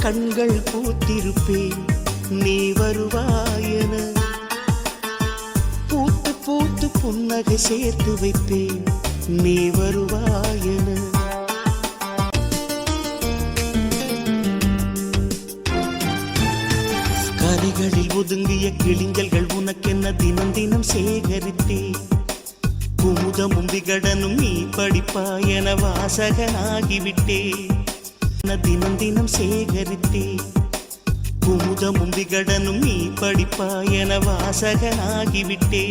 கண்கள் பூத்திருப்பேன் நீ வருவாயன. பூத்து பூத்து புன்னகை சேர்த்து வைப்பேன் நீ வருவாயன. கரைகளில் ஒதுங்கிய கிளிஞ்சல்கள் உனக்கென்ன தினம் தினம் சேகரித்தேன். குமுதமும் விகடனும் நீ படிப்பாயன வாசகனாகிவிட்டே. தினம் தினம் சேகரித்தே. குமுதமும் விகடனும் நீ படிப்பாயன வாசகனாகிவிட்டே.